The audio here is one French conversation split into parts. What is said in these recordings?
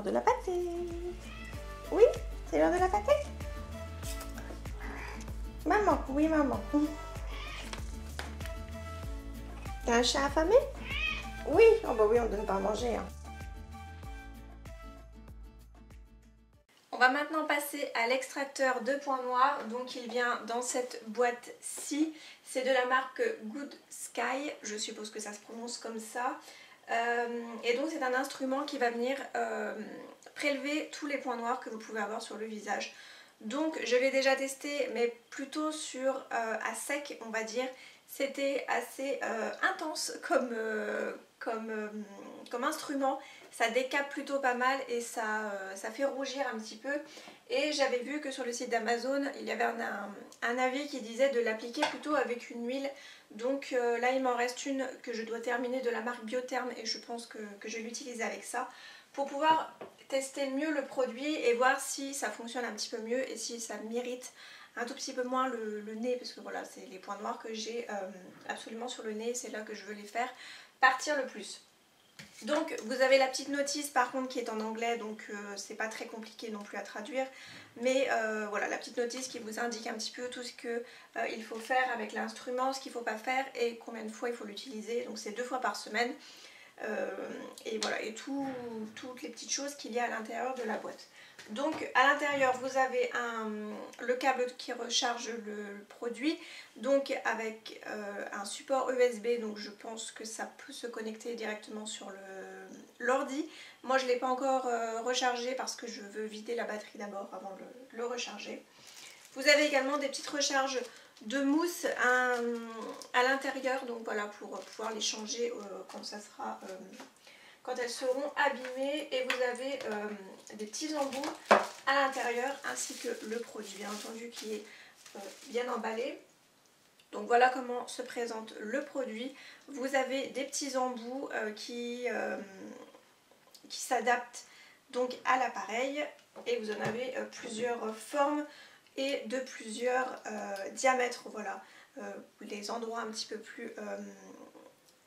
de la pâtée. Oui, c'est l'heure de la pâtée. Maman, oui maman. T'as un chat affamé? Oui, oh bah oui, on ne donne pas à manger. Hein. On va maintenant passer à l'extracteur de points noirs. Donc il vient dans cette boîte-ci. C'est de la marque Good Sky. Je suppose que ça se prononce comme ça. Et donc c'est un instrument qui va venir prélever tous les points noirs que vous pouvez avoir sur le visage. Donc je l'ai déjà testé, mais plutôt sur à sec, on va dire. C'était assez intense comme instrument. Ça décape plutôt pas mal et ça fait rougir un petit peu. Et j'avais vu que sur le site d'Amazon, il y avait un avis qui disait de l'appliquer plutôt avec une huile. Donc là il m'en reste une que je dois terminer de la marque Biotherm et je pense que je vais l'utiliser avec ça pour pouvoir tester mieux le produit et voir si ça fonctionne un petit peu mieux et si ça m'irrite un tout petit peu moins le nez, parce que voilà, c'est les points noirs que j'ai absolument sur le nez, c'est là que je veux les faire partir le plus. Donc vous avez la petite notice par contre qui est en anglais, donc c'est pas très compliqué non plus à traduire, mais voilà, la petite notice qui vous indique un petit peu tout ce qu'il faut faire avec l'instrument, ce qu'il ne faut pas faire et combien de fois il faut l'utiliser. Donc c'est 2 fois par semaine. Et voilà, et toutes les petites choses qu'il y a à l'intérieur de la boîte. Donc à l'intérieur vous avez le câble qui recharge le produit, donc avec un support USB, donc je pense que ça peut se connecter directement sur l'ordi. Moi je ne l'ai pas encore rechargé parce que je veux vider la batterie d'abord avant de le recharger. Vous avez également des petites recharges de mousse à l'intérieur, donc voilà, pour pouvoir les changer quand elles seront abîmées. Et vous avez des petits embouts à l'intérieur ainsi que le produit bien entendu qui est bien emballé. Donc voilà comment se présente le produit. Vous avez des petits embouts qui s'adaptent donc à l'appareil et vous en avez plusieurs formes et de plusieurs diamètres. Voilà, les endroits un petit peu plus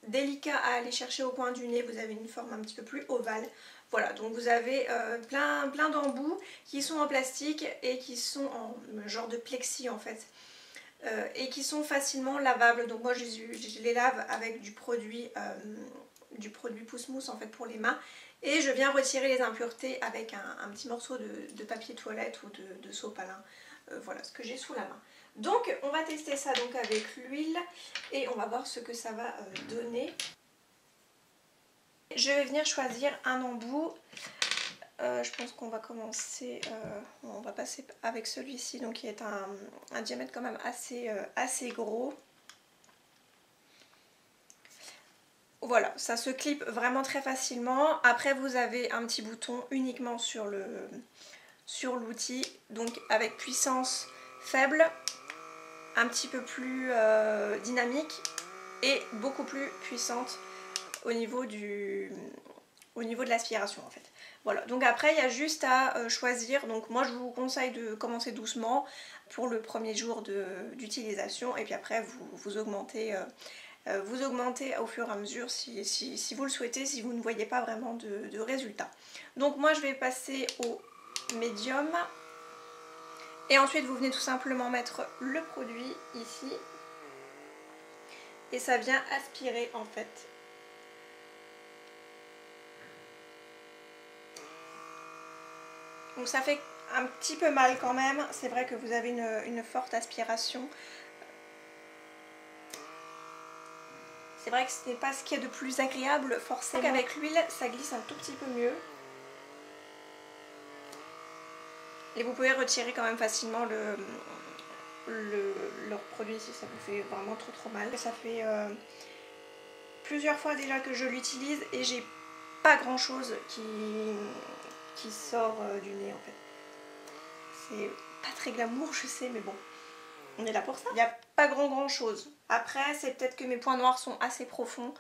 délicats à aller chercher au coin du nez, vous avez une forme un petit peu plus ovale. Voilà, donc vous avez plein d'embouts qui sont en plastique et qui sont en genre de plexi en fait. Et qui sont facilement lavables. Donc moi je les lave avec du produit pousse-mousse en fait pour les mains. Et je viens retirer les impuretés avec un petit morceau de papier toilette ou de sopalin. Voilà ce que j'ai sous la main. Donc on va tester ça donc avec l'huile et on va voir ce que ça va donner. Je vais venir choisir un embout. Je pense qu'on va commencer, on va passer avec celui-ci, donc qui est un diamètre quand même assez gros. Voilà, ça se clip vraiment très facilement. Après vous avez un petit bouton uniquement sur l'outil, donc avec puissance faible, un petit peu plus dynamique et beaucoup plus puissante au niveau de l'aspiration en fait. Voilà, donc après il y a juste à choisir. Donc moi je vous conseille de commencer doucement pour le premier jour d'utilisation et puis après vous augmentez au fur et à mesure si vous le souhaitez, si vous ne voyez pas vraiment de résultats. Donc moi je vais passer au médium et ensuite vous venez tout simplement mettre le produit ici et ça vient aspirer en fait. Donc ça fait un petit peu mal quand même, c'est vrai que vous avez une forte aspiration. C'est vrai que ce n'est pas ce qu'il y a de plus agréable forcément. Donc avec l'huile ça glisse un tout petit peu mieux. Et vous pouvez retirer quand même facilement leur produit si ça vous fait vraiment trop mal. Ça fait plusieurs fois déjà que je l'utilise et j'ai pas grand chose qui sort du nez en fait. C'est pas très glamour je sais, mais bon, on est là pour ça. Il n'y a pas grand chose. Après c'est peut-être que mes points noirs sont assez profonds.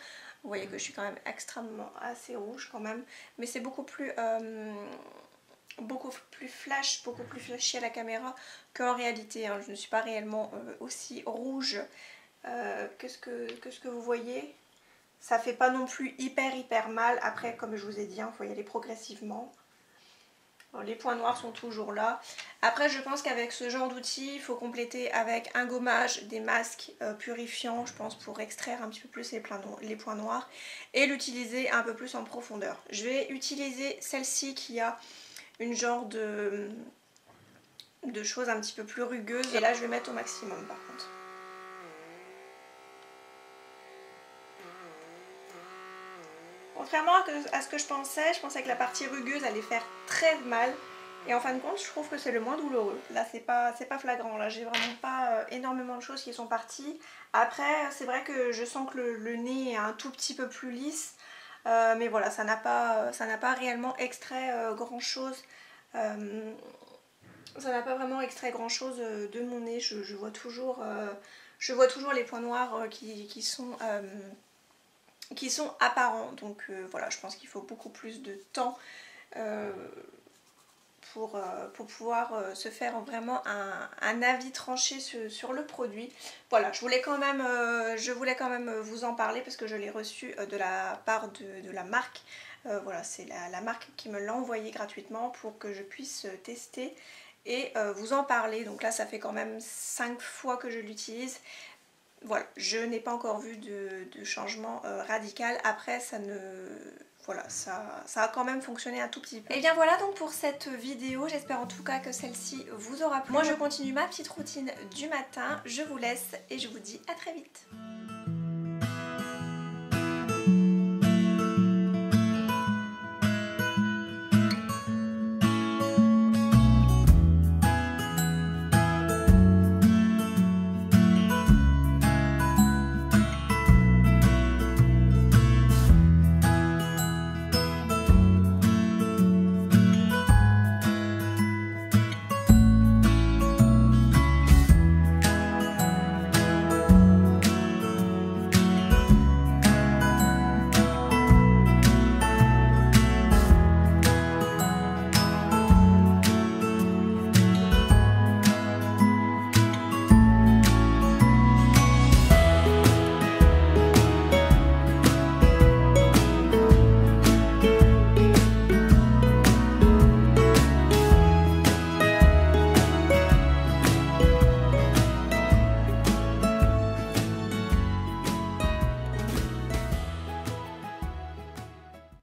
Vous voyez que je suis quand même extrêmement assez rouge quand même. Mais c'est beaucoup plus flash, beaucoup plus flashy à la caméra qu'en réalité. Hein. Je ne suis pas réellement aussi rouge que ce que vous voyez. Ça fait pas non plus hyper mal. Après comme je vous ai dit, il faut y aller progressivement. Les points noirs sont toujours là. Après je pense qu'avec ce genre d'outil il faut compléter avec un gommage, des masques purifiants je pense pour extraire un petit peu plus les points noirs et l'utiliser un peu plus en profondeur. Je vais utiliser celle-ci qui a une genre de choses un petit peu plus rugueuses et là je vais mettre au maximum par contre. Contrairement à ce que je pensais que la partie rugueuse allait faire très mal. Et en fin de compte, je trouve que c'est le moins douloureux. Là, c'est pas flagrant. Là, j'ai vraiment pas énormément de choses qui sont parties. Après, c'est vrai que je sens que le nez est un tout petit peu plus lisse. Mais voilà, ça n'a pas réellement extrait grand chose. Ça n'a pas vraiment extrait grand chose de mon nez. Je vois toujours les points noirs qui sont apparents. Donc voilà, je pense qu'il faut beaucoup plus de temps pour pouvoir se faire vraiment un avis tranché sur le produit. Voilà, je voulais quand même vous en parler parce que je l'ai reçu de la part de la marque. Voilà, c'est la marque qui me l'a envoyé gratuitement pour que je puisse tester et vous en parler. Donc là, ça fait quand même 5 fois que je l'utilise. Voilà, je n'ai pas encore vu de changement radical. Après, voilà, ça a quand même fonctionné un tout petit peu. Et bien voilà donc pour cette vidéo, j'espère en tout cas que celle-ci vous aura plu. Moi je continue ma petite routine du matin, je vous laisse et je vous dis à très vite.